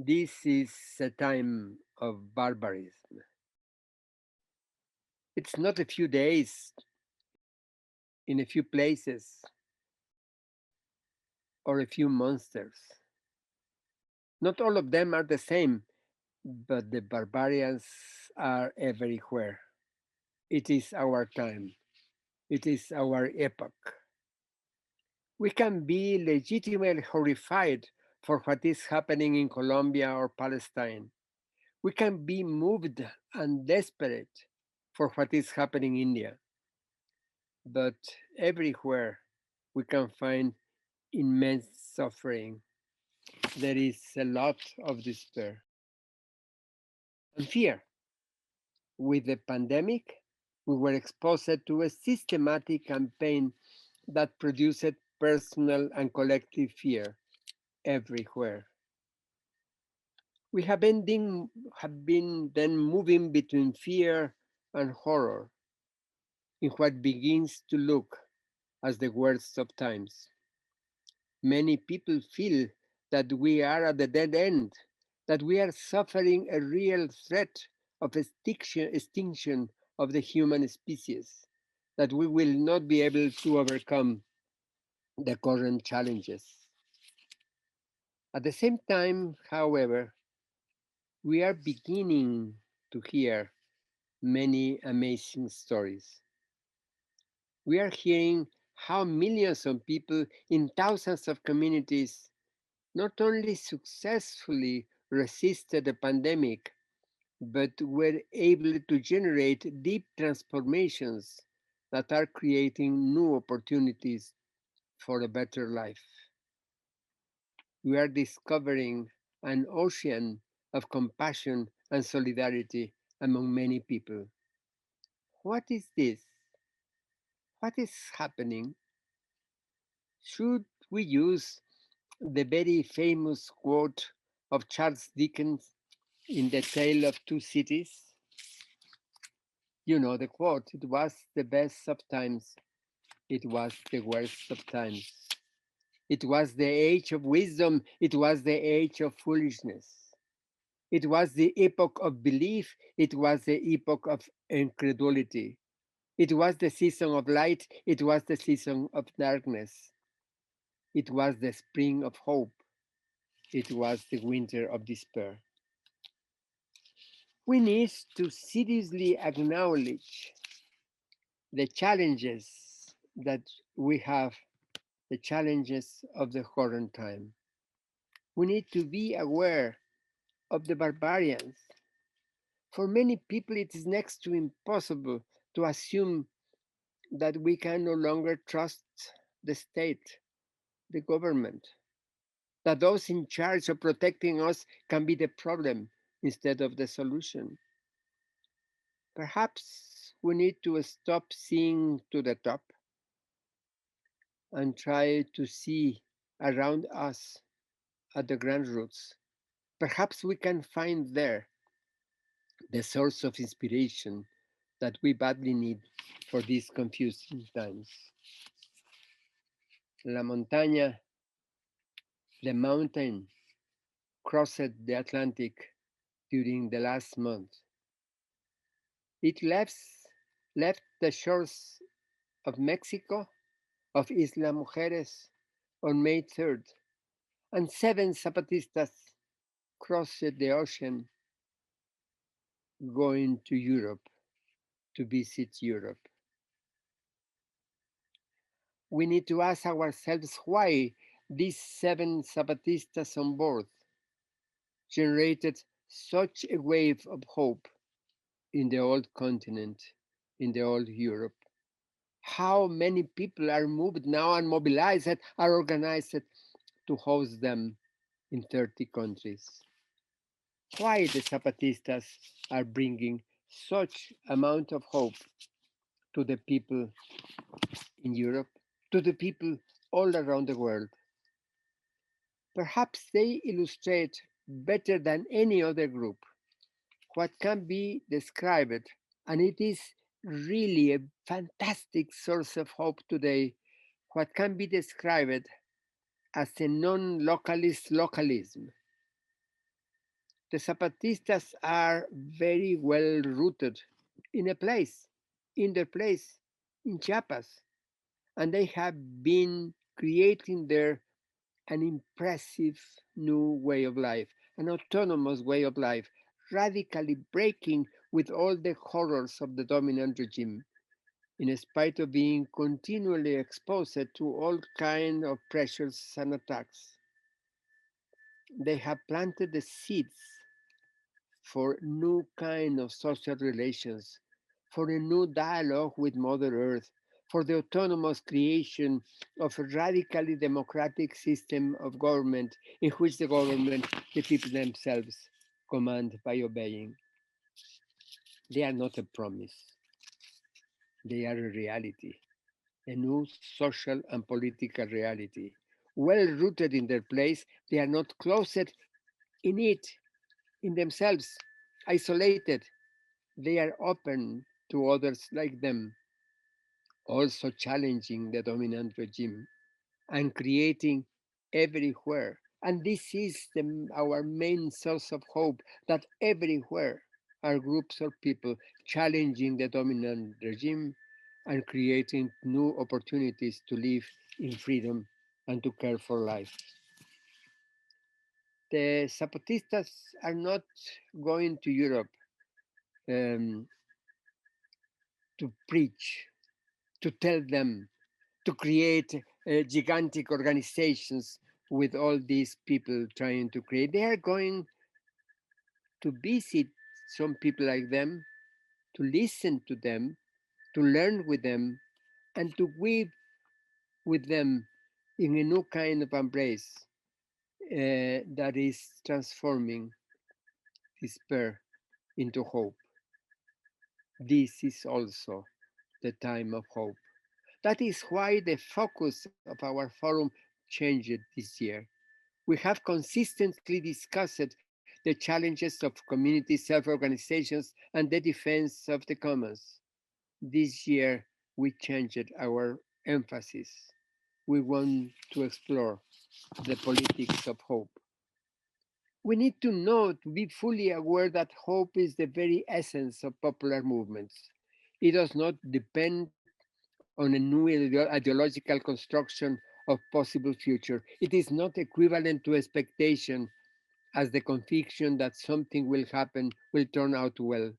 This is a time of barbarism. It's not a few days in a few places or a few monsters. Not all of them are the same, but the barbarians are everywhere. It is our time. It is our epoch. We can be legitimately horrified for what is happening in Colombia or Palestine. We can be moved and desperate for what is happening in India. But everywhere we can find immense suffering. There is a lot of despair and fear. With the pandemic, we were exposed to a systematic campaign that produced personal and collective fear everywhere. We have been then moving between fear and horror in what begins to look as the worst of times. Many people feel that we are at the dead end, that we are suffering a real threat of extinction of the human species, that we will not be able to overcome the current challenges. At the same time, however, we are beginning to hear many amazing stories. We are hearing how millions of people in thousands of communities not only successfully resisted the pandemic, but were able to generate deep transformations that are creating new opportunities for a better life. We are discovering an ocean of compassion and solidarity among many people. What is this? What is happening? Should we use the very famous quote of Charles Dickens in The Tale of Two Cities? You know the quote, it was the best of times, it was the worst of times. It was the age of wisdom, it was the age of foolishness. It was the epoch of belief, it was the epoch of incredulity. It was the season of light, it was the season of darkness. It was the spring of hope, it was the winter of despair. We need to seriously acknowledge the challenges that we have, the challenges of the current time. We need to be aware of the barbarians. For many people, it is next to impossible to assume that we can no longer trust the state, the government, that those in charge of protecting us can be the problem instead of the solution. Perhaps we need to stop seeing to the top and try to see around us at the grand roots. Perhaps we can find there the source of inspiration that we badly need for these confusing times. La montaña, the mountain, crossed the Atlantic during the last month. It left the shores of Mexico, of Isla Mujeres, on May 3rd, and 7 Zapatistas crossed the ocean going to Europe to visit Europe. We need to ask ourselves why these 7 Zapatistas on board generated such a wave of hope in the old continent, in the old Europe. How many people are moved now and mobilized, are organized to host them in 30 countries? Why the Zapatistas are bringing such amount of hope to the people in Europe, to the people all around the world? Perhaps they illustrate better than any other group what can be described, and it is really a fantastic source of hope today, what can be described as a non-localist localism. The Zapatistas are very well rooted in a place, in their place, in Chiapas, and they have been creating there an impressive new way of life, an autonomous way of life, radically breaking with all the horrors of the dominant regime, in spite of being continually exposed to all kinds of pressures and attacks. They have planted the seeds for new kind of social relations, for a new dialogue with Mother Earth, for the autonomous creation of a radically democratic system of government in which the government, the people themselves, command by obeying. They are not a promise, they are a reality, a new social and political reality. Well rooted in their place, they are not closet in it, in themselves, isolated. They are open to others like them, also challenging the dominant regime and creating everywhere. And this is our main source of hope, that everywhere are groups of people challenging the dominant regime and creating new opportunities to live in freedom and to care for life. The Zapatistas are not going to Europe um, to preach, to tell them, to create gigantic organizations with all these people trying to create. They are going to visit some people like them, to listen to them, to learn with them, and to weave with them in a new kind of embrace that is transforming despair into hope. This is also the time of hope. That is why the focus of our forum changed this year. We have consistently discussed the challenges of community self-organizations and the defense of the commons. This year, we changed our emphasis. We want to explore the politics of hope. We need to know, to be fully aware that hope is the very essence of popular movements. It does not depend on a new ideological construction of possible future. It is not equivalent to expectation as the conviction that something will happen, will turn out well.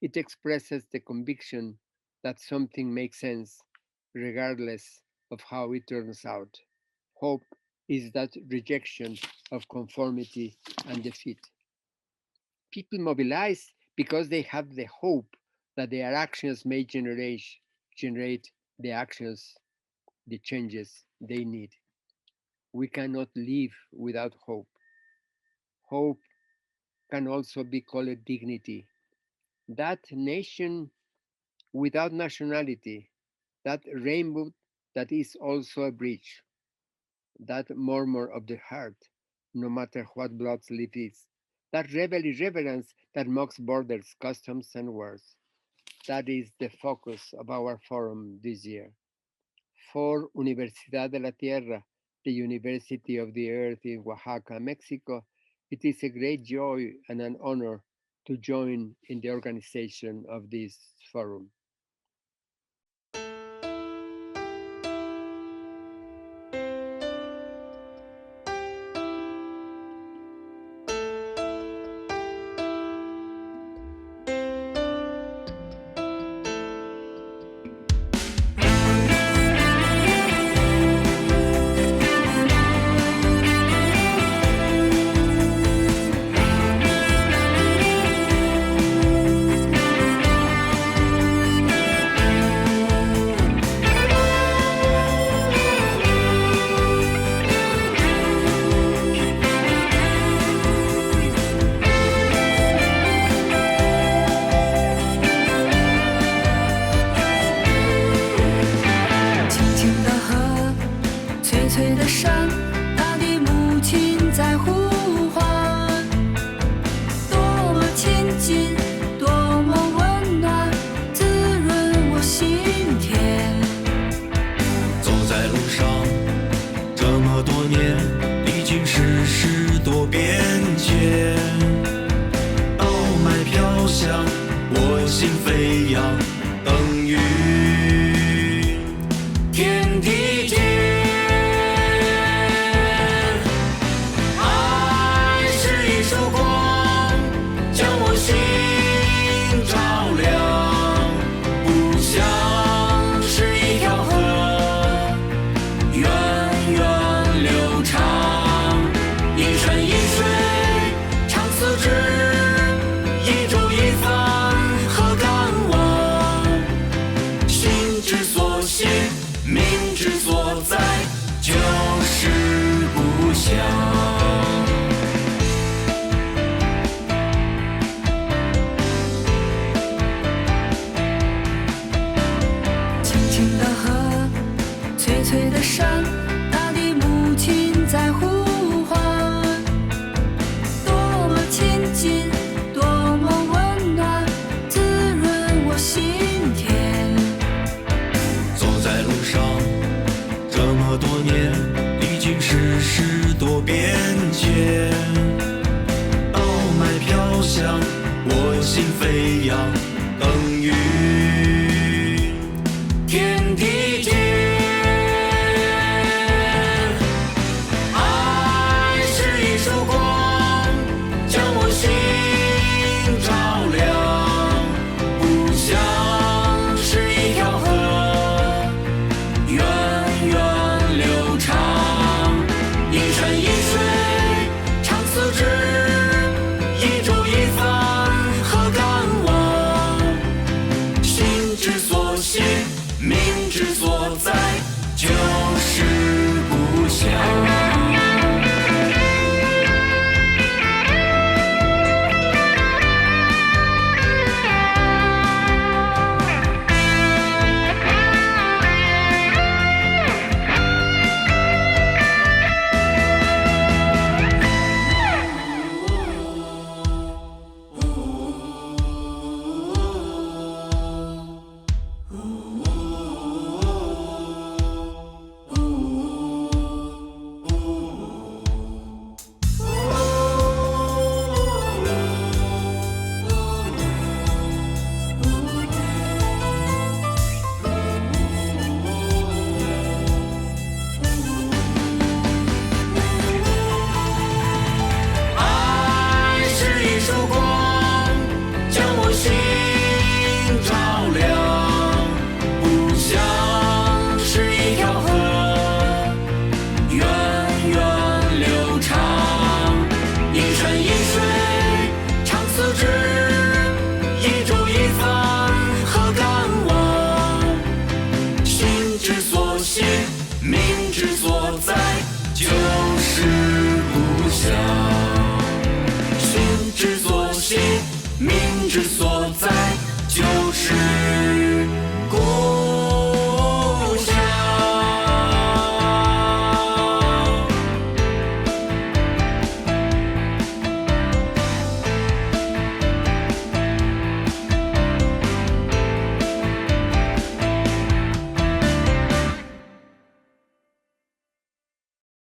It expresses the conviction that something makes sense regardless of how it turns out. Hope is that rejection of conformity and defeat. People mobilize because they have the hope that their actions may generate the actions, the changes they need. We cannot live without hope. Hope can also be called dignity. That nation without nationality, that rainbow that is also a bridge, that murmur of the heart, no matter what blood's leaf is, that reverence that mocks borders, customs, and wars. That is the focus of our forum this year. For Universidad de la Tierra, the University of the Earth in Oaxaca, Mexico, it is a great joy and an honor to join in the organization of this forum.多年，历经世事多变迁。乡。清清的河，翠翠的山，大地母亲在呼唤，多么亲近，多么温暖，滋润我心田。走在路上这么多年，历经世事多变迁，稻麦飘香，我心飞扬，耕耘天地间。爱是一束光，将我心照亮。故乡是一条河，源远流长，一山一